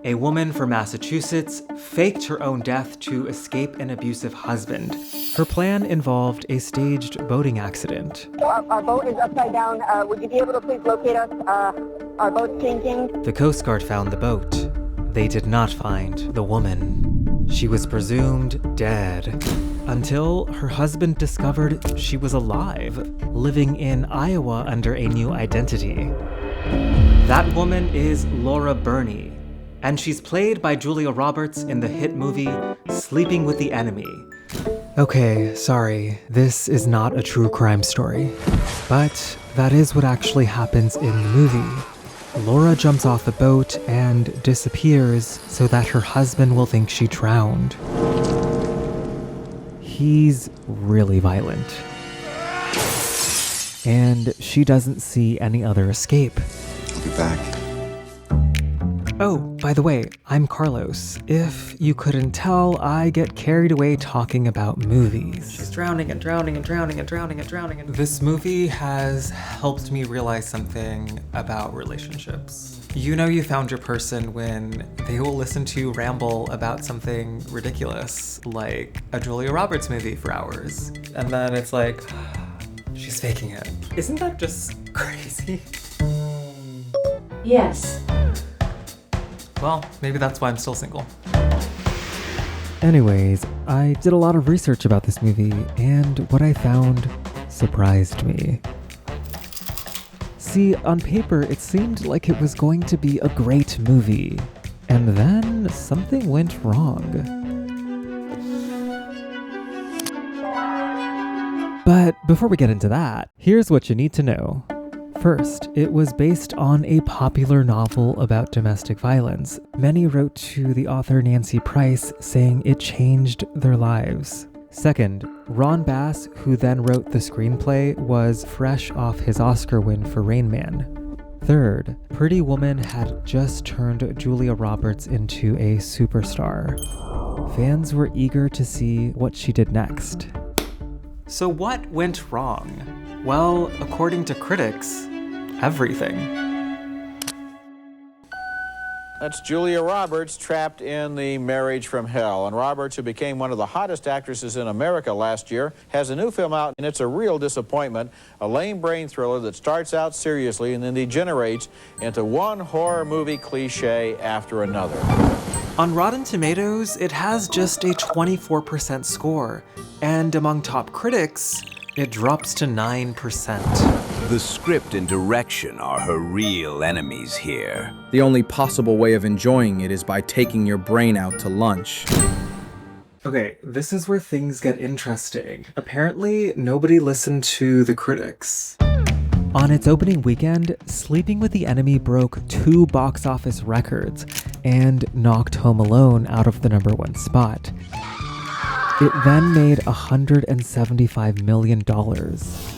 A woman from Massachusetts faked her own death to escape an abusive husband. Her plan involved a staged boating accident. Our boat is upside down. Would you be able to please locate us? Our boat's sinking. The Coast Guard found the boat. They did not find the woman. She was presumed dead until her husband discovered she was alive, living in Iowa under a new identity. That woman is Laura Burney, and she's played by Julia Roberts in the hit movie Sleeping with the Enemy. Okay, sorry, this is not a true crime story, but that is what actually happens in the movie. Laura jumps off the boat and disappears so that her husband will think she drowned. He's really violent. And she doesn't see any other escape. I'll be back. Oh, by the way, I'm Carlos. If you couldn't tell, I get carried away talking about movies. She's drowning and drowning and drowning and drowning and drowning. This movie has helped me realize something about relationships. You know you found your person when they will listen to you ramble about something ridiculous, like a Julia Roberts movie for hours. And then it's like, she's faking it. Isn't that just crazy? Yes. Well, maybe that's why I'm still single. Anyways, I did a lot of research about this movie, and what I found surprised me. See, on paper, it seemed like it was going to be a great movie, and then something went wrong. But before we get into that, here's what you need to know. First, it was based on a popular novel about domestic violence. Many wrote to the author Nancy Price saying it changed their lives. Second, Ron Bass, who then wrote the screenplay, was fresh off his Oscar win for Rain Man. Third, Pretty Woman had just turned Julia Roberts into a superstar. Fans were eager to see what she did next. So what went wrong? Well, according to critics, everything. That's Julia Roberts trapped in the Marriage from Hell. And Roberts, who became one of the hottest actresses in America last year, has a new film out, and it's a real disappointment. A lame brain thriller that starts out seriously and then degenerates into one horror movie cliche after another. On Rotten Tomatoes, it has just a 24% score, and among top critics, it drops to 9%. The script and direction are her real enemies here. The only possible way of enjoying it is by taking your brain out to lunch. Okay, this is where things get interesting. Apparently, nobody listened to the critics. On its opening weekend, Sleeping with the Enemy broke 2 box office records and knocked Home Alone out of the #1 spot. It then made $175 million,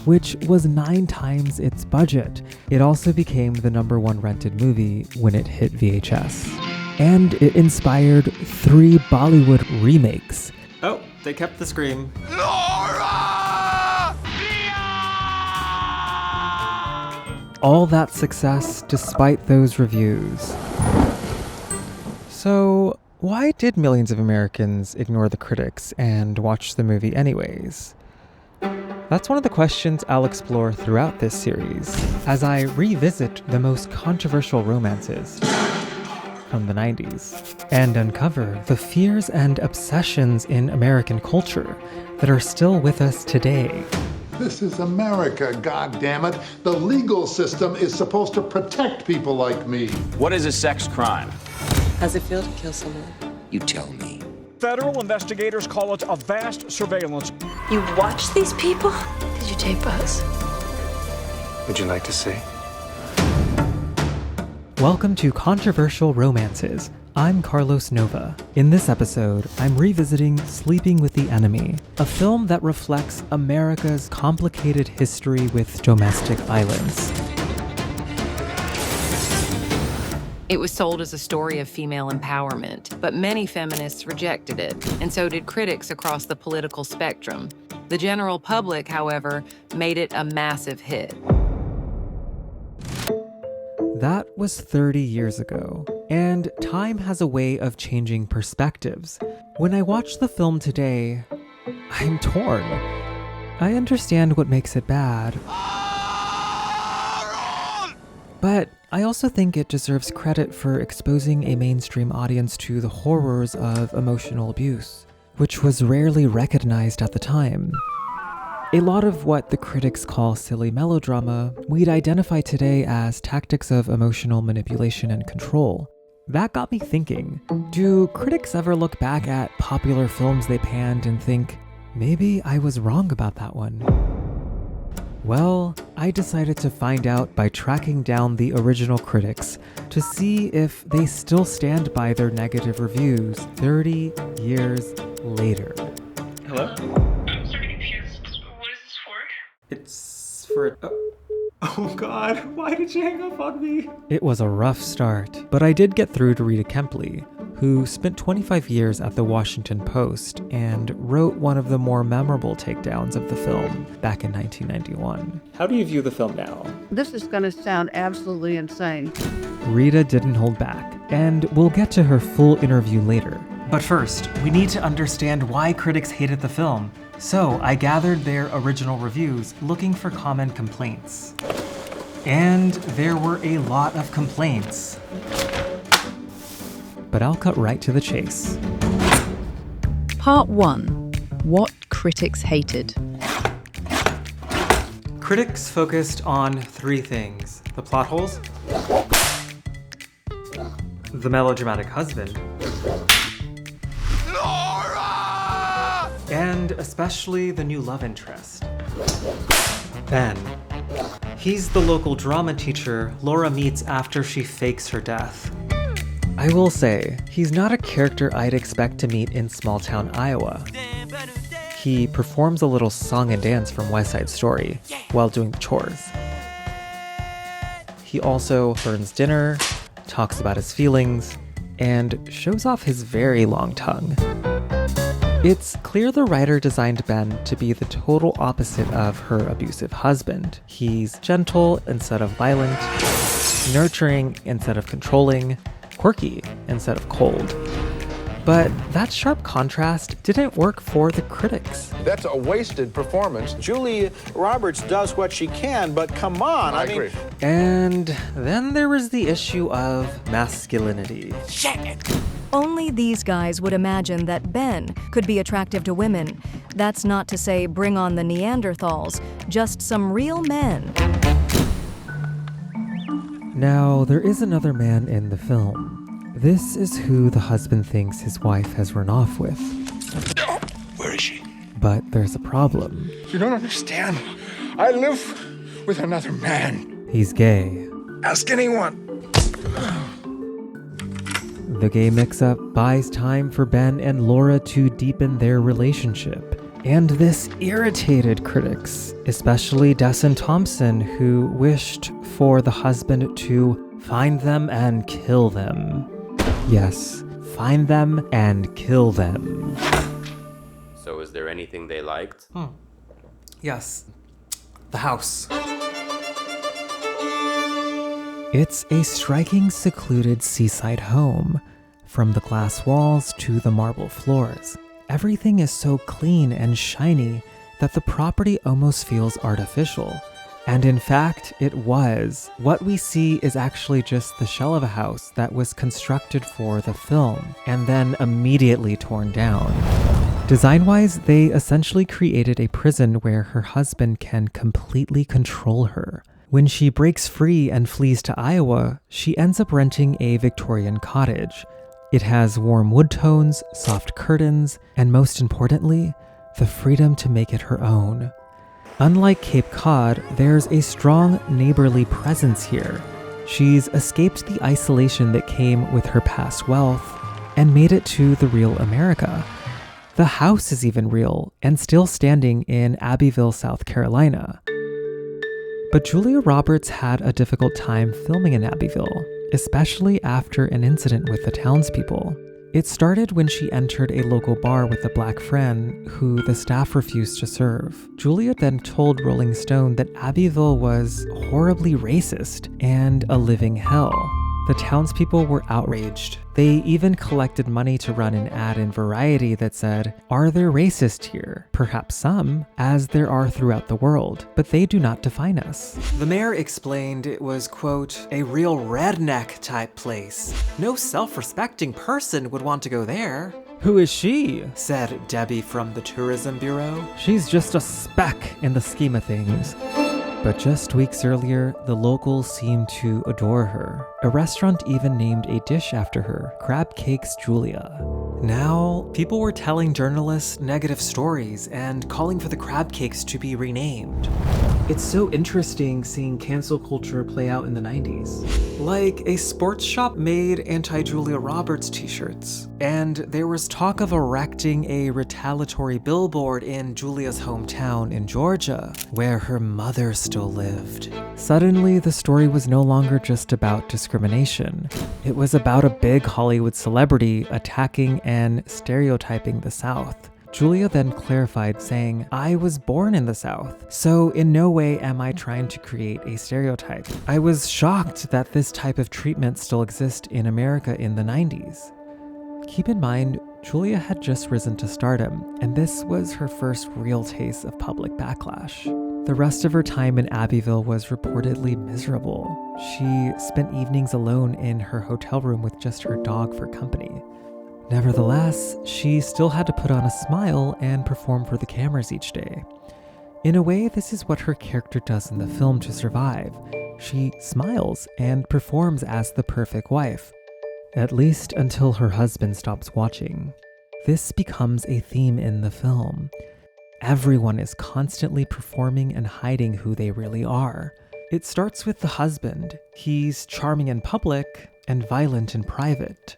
which was 9 times its budget. It also became the #1 rented movie when it hit VHS. And it inspired 3 Bollywood remakes. Oh, they kept the scream. All that success despite those reviews. So, why did millions of Americans ignore the critics and watch the movie anyways? That's one of the questions I'll explore throughout this series, as I revisit the most controversial romances from the 90s, and uncover the fears and obsessions in American culture that are still with us today. This is America, goddammit. The legal system is supposed to protect people like me. What is a sex crime? How's it feel to kill someone? You tell me. Federal investigators call it a vast surveillance. You watch these people? Did you tape us? Would you like to see? Welcome to Controversial Romances. I'm Carlos Nova. In this episode, I'm revisiting Sleeping with the Enemy, a film that reflects America's complicated history with domestic violence. It was sold as a story of female empowerment, but many feminists rejected it, and so did critics across the political spectrum. The general public, however, made it a massive hit. That was 30 years ago, and time has a way of changing perspectives. When I watch the film today, I'm torn. I understand what makes it bad, but I also think it deserves credit for exposing a mainstream audience to the horrors of emotional abuse, which was rarely recognized at the time. A lot of what the critics call silly melodrama, we'd identify today as tactics of emotional manipulation and control. That got me thinking, do critics ever look back at popular films they panned and think, maybe I was wrong about that one? Well, I decided to find out by tracking down the original critics to see if they still stand by their negative reviews 30 years later. Hello? I'm sorry, confused. What is this for? It's for... Oh god, why did you hang up on me? It was a rough start, but I did get through to Rita Kempley, who spent 25 years at the Washington Post and wrote one of the more memorable takedowns of the film back in 1991. How do you view the film now? This is going to sound absolutely insane. Rita didn't hold back, and we'll get to her full interview later. But first, we need to understand why critics hated the film. So I gathered their original reviews looking for common complaints. And there were a lot of complaints. But I'll cut right to the chase. Part 1. What critics hated. Critics focused on three things: the plot holes, the melodramatic husband, and especially the new love interest, Ben. He's the local drama teacher Laura meets after she fakes her death. I will say, he's not a character I'd expect to meet in small-town Iowa. He performs a little song and dance from West Side Story while doing the chores. He also burns dinner, talks about his feelings, and shows off his very long tongue. It's clear the writer designed Ben to be the total opposite of her abusive husband. He's gentle instead of violent, nurturing instead of controlling, quirky instead of cold. But that sharp contrast didn't work for the critics. That's a wasted performance. Julia Roberts does what she can, but come on, I mean... And then there was the issue of masculinity. Only these guys would imagine that Ben could be attractive to women. That's not to say bring on the Neanderthals, just some real men. Now, there is another man in the film. This is who the husband thinks his wife has run off with. Where is she? But there's a problem. You don't understand. I live with another man. He's gay. Ask anyone. The gay mix-up buys time for Ben and Laura to deepen their relationship. And this irritated critics, especially Desson Thompson, who wished for the husband to find them and kill them. Yes, find them and kill them. So is there anything they liked? Yes, the house. It's a striking, secluded seaside home. From the glass walls to the marble floors, everything is so clean and shiny that the property almost feels artificial. And in fact, it was. What we see is actually just the shell of a house that was constructed for the film and then immediately torn down. Design-wise, they essentially created a prison where her husband can completely control her. When she breaks free and flees to Iowa, she ends up renting a Victorian cottage. It has warm wood tones, soft curtains, and most importantly, the freedom to make it her own. Unlike Cape Cod, there's a strong neighborly presence here. She's escaped the isolation that came with her past wealth and made it to the real America. The house is even real and still standing in Abbeville, South Carolina. But Julia Roberts had a difficult time filming in Abbeville, especially after an incident with the townspeople. It started when she entered a local bar with a black friend who the staff refused to serve. Julia then told Rolling Stone that Abbeville was horribly racist and a living hell. The townspeople were outraged. They even collected money to run an ad in Variety that said, "Are there racists here? Perhaps some, as there are throughout the world, but they do not define us." The mayor explained it was, quote, "a real redneck type place. No self-respecting person would want to go there." "Who is she?" said Debbie from the Tourism Bureau. "She's just a speck in the scheme of things." But just weeks earlier, the locals seemed to adore her. A restaurant even named a dish after her, Crab Cakes Julia. Now, people were telling journalists negative stories and calling for the crab cakes to be renamed. It's so interesting seeing cancel culture play out in the 90s. Like, a sports shop made anti-Julia Roberts t-shirts, and there was talk of erecting a retaliatory billboard in Julia's hometown in Georgia, where her mother still lived. Suddenly, the story was no longer just about discrimination. It was about a big Hollywood celebrity attacking and stereotyping the South. Julia then clarified, saying, "I was born in the South, so in no way am I trying to create a stereotype. I was shocked that this type of treatment still exists in America in the 90s. Keep in mind, Julia had just risen to stardom, and this was her first real taste of public backlash. The rest of her time in Abbeville was reportedly miserable. She spent evenings alone in her hotel room with just her dog for company. Nevertheless, she still had to put on a smile and perform for the cameras each day. In a way, this is what her character does in the film to survive. She smiles and performs as the perfect wife. At least until her husband stops watching. This becomes a theme in the film. Everyone is constantly performing and hiding who they really are. It starts with the husband. He's charming in public and violent in private.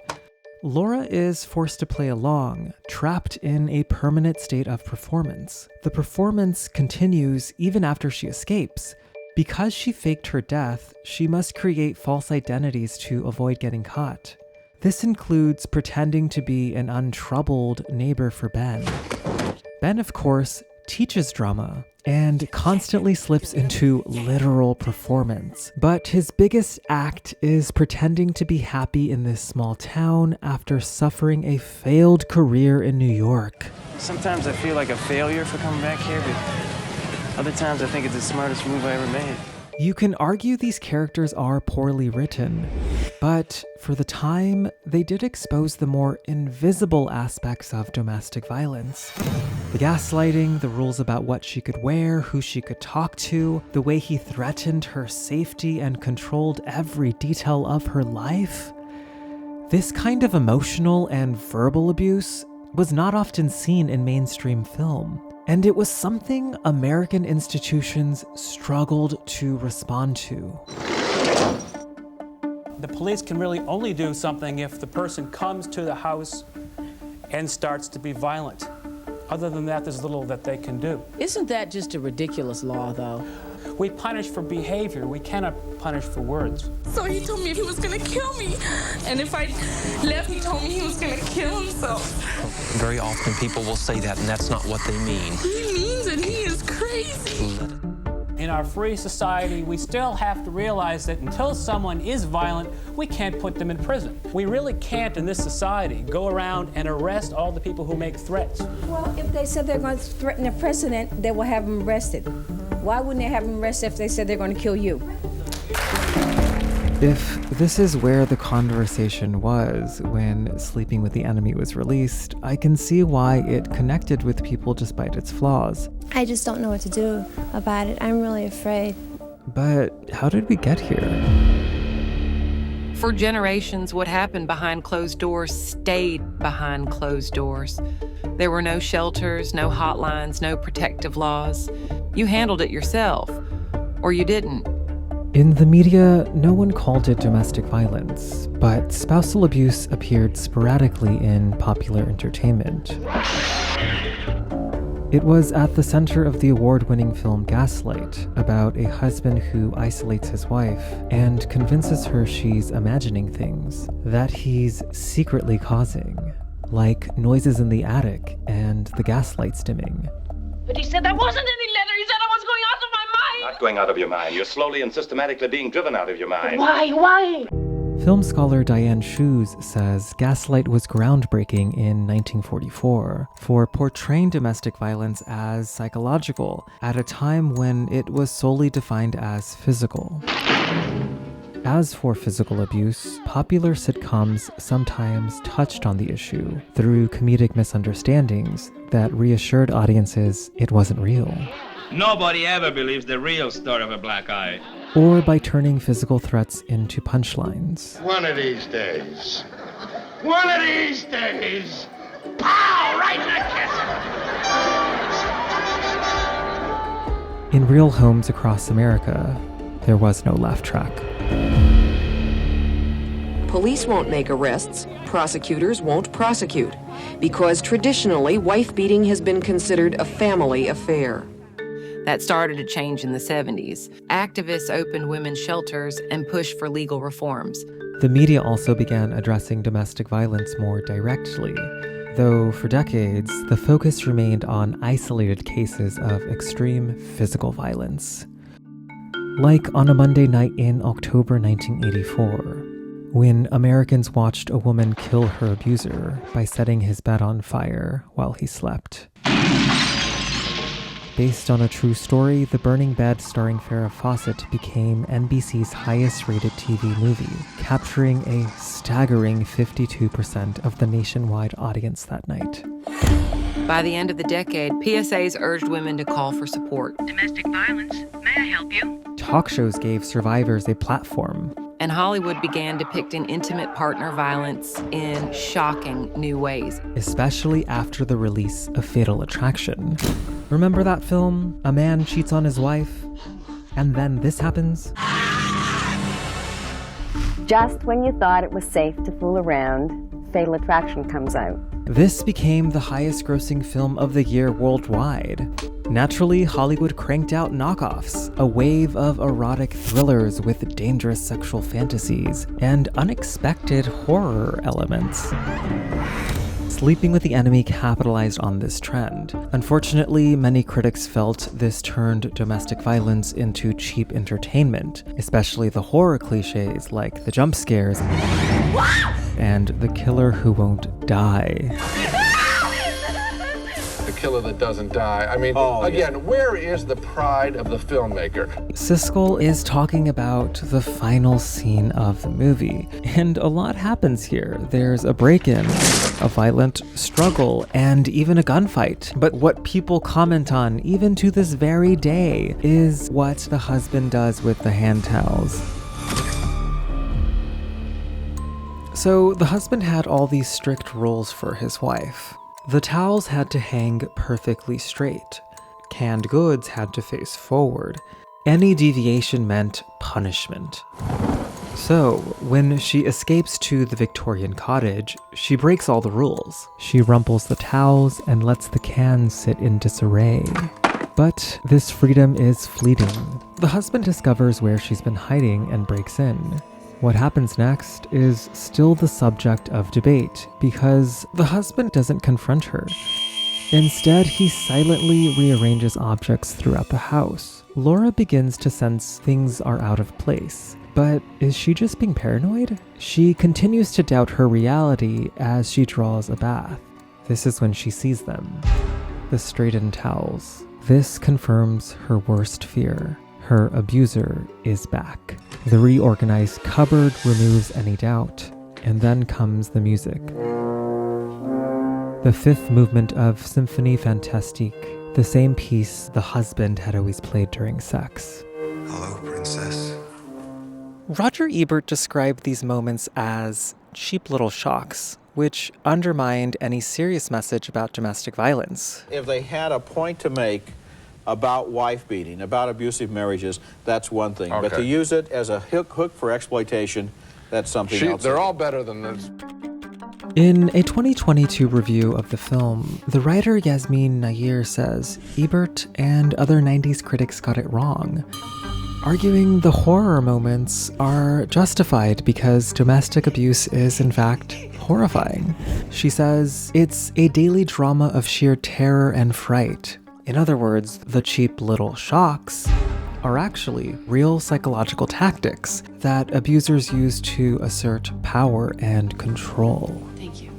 Laura is forced to play along, trapped in a permanent state of performance. The performance continues even after she escapes. Because she faked her death, she must create false identities to avoid getting caught. This includes pretending to be an untroubled neighbor for Ben. Ben, of course, teaches drama and constantly slips into literal performance. But his biggest act is pretending to be happy in this small town after suffering a failed career in New York. Sometimes I feel like a failure for coming back here, but other times I think it's the smartest move I ever made. You can argue these characters are poorly written, but for the time, they did expose the more invisible aspects of domestic violence. The gaslighting, the rules about what she could wear, who she could talk to, the way he threatened her safety and controlled every detail of her life. This kind of emotional and verbal abuse was not often seen in mainstream film. And it was something American institutions struggled to respond to. The police can really only do something if the person comes to the house and starts to be violent. Other than that, there's little that they can do. Isn't that just a ridiculous law, though? We punish for behavior. We cannot punish for words. So he told me he was gonna kill me. And if I left, he told me he was gonna kill himself. Very often people will say that, and that's not what they mean. He means it. He is crazy. In our free society, we still have to realize that until someone is violent, we can't put them in prison. We really can't, in this society, go around and arrest all the people who make threats. Well, if they said they're going to threaten the president, they will have him arrested. Why wouldn't they have him arrested if they said they're going to kill you? If this is where the conversation was when Sleeping with the Enemy was released, I can see why it connected with people despite its flaws. I just don't know what to do about it. I'm really afraid. But how did we get here? For generations, what happened behind closed doors stayed behind closed doors. There were no shelters, no hotlines, no protective laws. You handled it yourself, or you didn't. In the media, no one called it domestic violence, but spousal abuse appeared sporadically in popular entertainment. It was at the center of the award-winning film Gaslight, about a husband who isolates his wife and convinces her she's imagining things that he's secretly causing, like noises in the attic and the gas lights dimming. But he said there wasn't any letter. He said I was going out of my mind. Not going out of your mind. You're slowly and systematically being driven out of your mind. Why? Film scholar Diane Shoes says Gaslight was groundbreaking in 1944 for portraying domestic violence as psychological at a time when it was solely defined as physical. As for physical abuse, popular sitcoms sometimes touched on the issue through comedic misunderstandings that reassured audiences it wasn't real. Nobody ever believes the real story of a black eye. Or by turning physical threats into punchlines. One of these days. One of these days. Pow! Right in the kiss. In real homes across America, there was no laugh track. Police won't make arrests, prosecutors won't prosecute, because traditionally, wife-beating has been considered a family affair. That started to change in the 70s. Activists opened women's shelters and pushed for legal reforms. The media also began addressing domestic violence more directly, though for decades, the focus remained on isolated cases of extreme physical violence. Like on a Monday night in October 1984, when Americans watched a woman kill her abuser by setting his bed on fire while he slept. Based on a true story, The Burning Bed starring Farrah Fawcett became NBC's highest-rated TV movie, capturing a staggering 52% of the nationwide audience that night. By the end of the decade, PSAs urged women to call for support. Domestic violence. May I help you? Talk shows gave survivors a platform. And Hollywood began depicting intimate partner violence in shocking new ways. Especially after the release of Fatal Attraction. Remember that film? A man cheats on his wife, and then this happens? Just when you thought it was safe to fool around, Fatal Attraction comes out. This became the highest-grossing film of the year worldwide. Naturally, Hollywood cranked out knockoffs, a wave of erotic thrillers with dangerous sexual fantasies and unexpected horror elements. Sleeping with the Enemy capitalized on this trend. Unfortunately, many critics felt this turned domestic violence into cheap entertainment, especially the horror cliches like the jump scares and the killer who won't die. The killer that doesn't die. I mean, where is the pride of the filmmaker? Siskel is talking about the final scene of the movie, and a lot happens here. There's a break-in, a violent struggle, and even a gunfight. But what people comment on, even to this very day, is what the husband does with the hand towels. So the husband had all these strict rules for his wife. The towels had to hang perfectly straight. Canned goods had to face forward. Any deviation meant punishment. So, when she escapes to the Victorian cottage, she breaks all the rules. She rumples the towels and lets the cans sit in disarray. But this freedom is fleeting. The husband discovers where she's been hiding and breaks in. What happens next is still the subject of debate because the husband doesn't confront her. Instead, he silently rearranges objects throughout the house. Laura begins to sense things are out of place. But is she just being paranoid? She continues to doubt her reality as she draws a bath. This is when she sees them. The straightened towels. This confirms her worst fear. Her abuser is back. The reorganized cupboard removes any doubt, and then comes the music. The fifth movement of Symphonie Fantastique, the same piece the husband had always played during sex. Hello, princess. Roger Ebert described these moments as cheap little shocks, which undermined any serious message about domestic violence. If they had a point to make about wife beating, about abusive marriages, that's one thing. Okay. But to use it as a hook for exploitation, that's something else. They're all better than this. In a 2022 review of the film, the writer Yasmin Nair says Ebert and other 90s critics got it wrong, arguing the horror moments are justified because domestic abuse is, in fact, horrifying. She says it's a daily drama of sheer terror and fright. In other words, the cheap little shocks are actually real psychological tactics that abusers use to assert power and control. Thank you.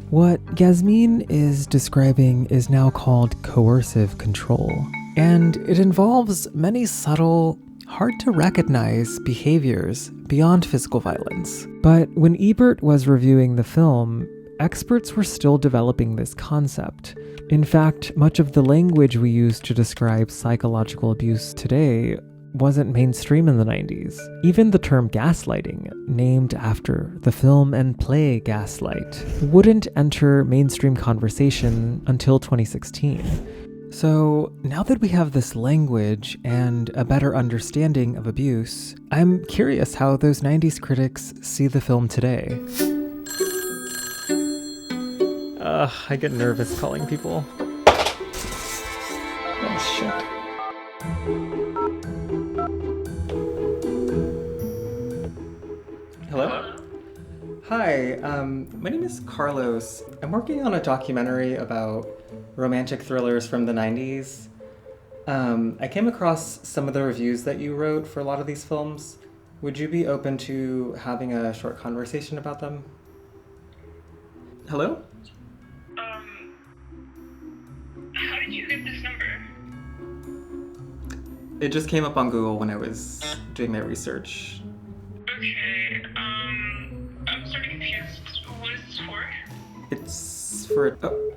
What Yasmin is describing is now called coercive control, and it involves many subtle, hard to recognize behaviors beyond physical violence. But when Ebert was reviewing the film, experts were still developing this concept. In fact, much of the language we use to describe psychological abuse today wasn't mainstream in the 90s. Even the term gaslighting, named after the film and play Gaslight, wouldn't enter mainstream conversation until 2016. So now that we have this language and a better understanding of abuse, I'm curious how those 90s critics see the film today. I get nervous calling people. Oh, shit. Hello? Hi, my name is Carlos. I'm working on a documentary about romantic thrillers from the 90s. I came across some of the reviews that you wrote for a lot of these films. Would you be open to having a short conversation about them? Hello? How did you get this number? It just came up on Google when I was doing my research. Okay, I'm sort of confused. What is this for? It's for... Oh.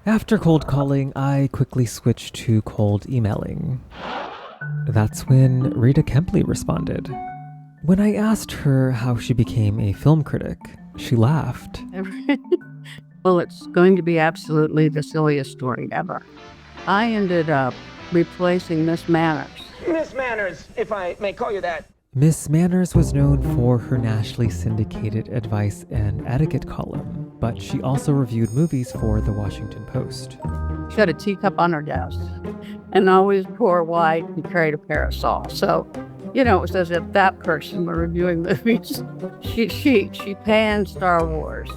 After cold calling, I quickly switched to cold emailing. That's when Rita Kempley responded. When I asked her how she became a film critic, she laughed. Well, it's going to be absolutely the silliest story ever. I ended up replacing Miss Manners. Miss Manners, if I may call you that. Miss Manners was known for her nationally syndicated advice and etiquette column, but she also reviewed movies for The Washington Post. She had a teacup on her desk and always wore white and carried a parasol. So, it was as if that person were reviewing movies. She panned Star Wars.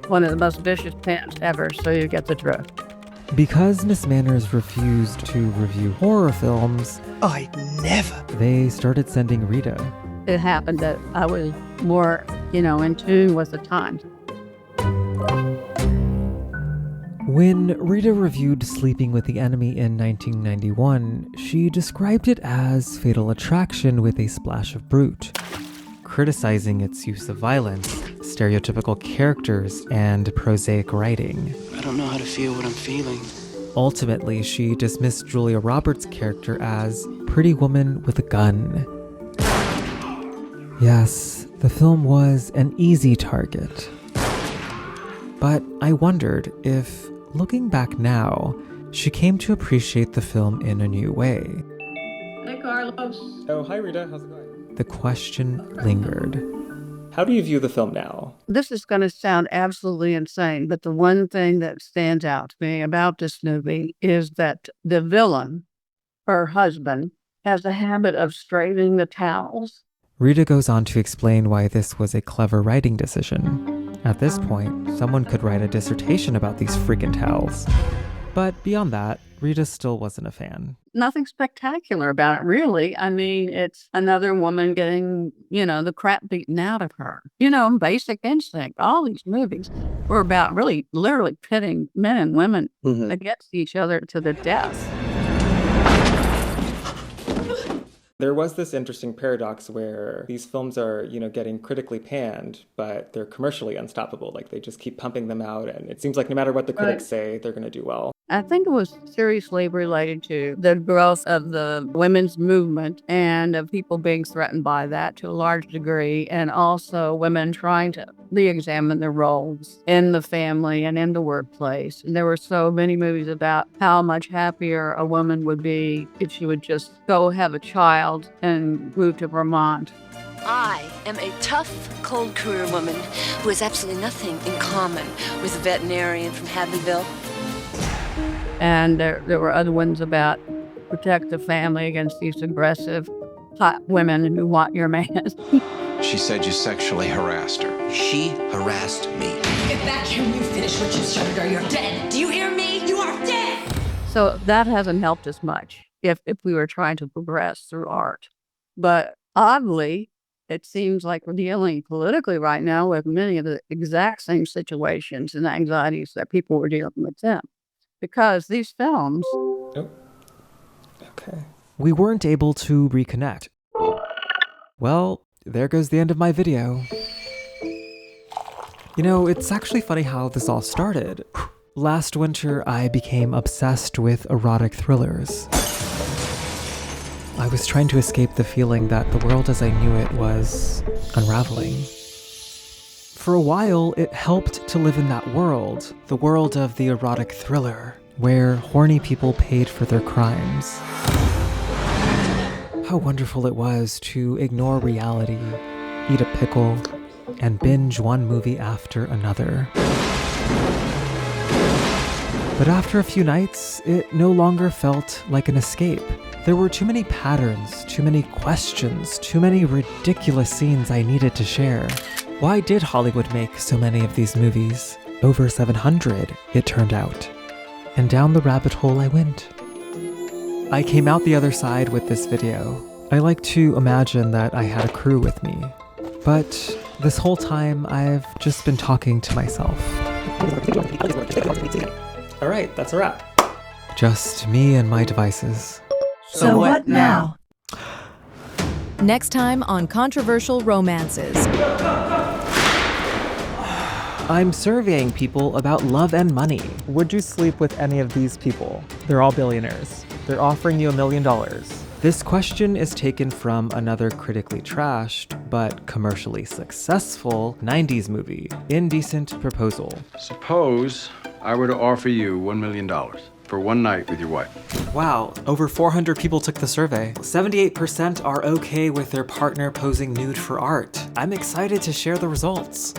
One of the most vicious pans ever, so you get the drift. Because Miss Manners refused to review horror films, I'd never. They started sending Rita. It happened that I was more, in tune with the times. When Rita reviewed Sleeping with the Enemy in 1991, she described it as Fatal Attraction with a splash of brute, criticizing its use of violence, stereotypical characters, and prosaic writing. I don't know how to feel what I'm feeling. Ultimately, she dismissed Julia Roberts' character as Pretty Woman with a Gun. Yes, the film was an easy target. But I wondered if, looking back now, she came to appreciate the film in a new way. Hey, Carlos. Oh, hi, Rita. How's it going? The question lingered. How do you view the film now? This is going to sound absolutely insane, but the one thing that stands out to me about this movie is that the villain, her husband, has a habit of straightening the towels. Rita goes on to explain why this was a clever writing decision. At this point, someone could write a dissertation about these freaking towels. But beyond that, Rita still wasn't a fan. Nothing spectacular about it, really. I mean, it's another woman getting, the crap beaten out of her. Basic Instinct. All these movies were about really, literally pitting men and women against each other to the death. There was this interesting paradox where these films are, getting critically panned, but they're commercially unstoppable. Like, they just keep pumping them out, and it seems like no matter what the critics say, they're going to do well. I think it was seriously related to the growth of the women's movement and of people being threatened by that to a large degree, and also women trying to re-examine their roles in the family and in the workplace. And there were so many movies about how much happier a woman would be if she would just go have a child and move to Vermont. I am a tough, cold career woman who has absolutely nothing in common with a veterinarian from Hadleyville. And there were other ones about protect the family against these aggressive hot women who want your man. She said you sexually harassed her. She harassed me. Get back here and you finish what you started or you're dead. Do you hear me? You are dead! So that hasn't helped us much if we were trying to progress through art. But oddly, it seems like we're dealing politically right now with many of the exact same situations and anxieties that people were dealing with then. Because these films... Okay. We weren't able to reconnect. Well, there goes the end of my video. You know, it's actually funny how this all started. Last winter, I became obsessed with erotic thrillers. I was trying to escape the feeling that the world as I knew it was unraveling. For a while, it helped to live in that world, the world of the erotic thriller, where horny people paid for their crimes. How wonderful it was to ignore reality, eat a pickle, and binge one movie after another. But after a few nights, it no longer felt like an escape. There were too many patterns, too many questions, too many ridiculous scenes I needed to share. Why did Hollywood make so many of these movies? Over 700, it turned out. And down the rabbit hole I went. I came out the other side with this video. I like to imagine that I had a crew with me. But this whole time, I've just been talking to myself. All right, that's a wrap. Just me and my devices. So what now? Next time on Controversial Romances. I'm surveying people about love and money. Would you sleep with any of these people? They're all billionaires. They're offering you $1 million. This question is taken from another critically trashed, but commercially successful 90s movie, Indecent Proposal. Suppose I were to offer you $1 million for one night with your wife. Wow, over 400 people took the survey. 78% are okay with their partner posing nude for art. I'm excited to share the results.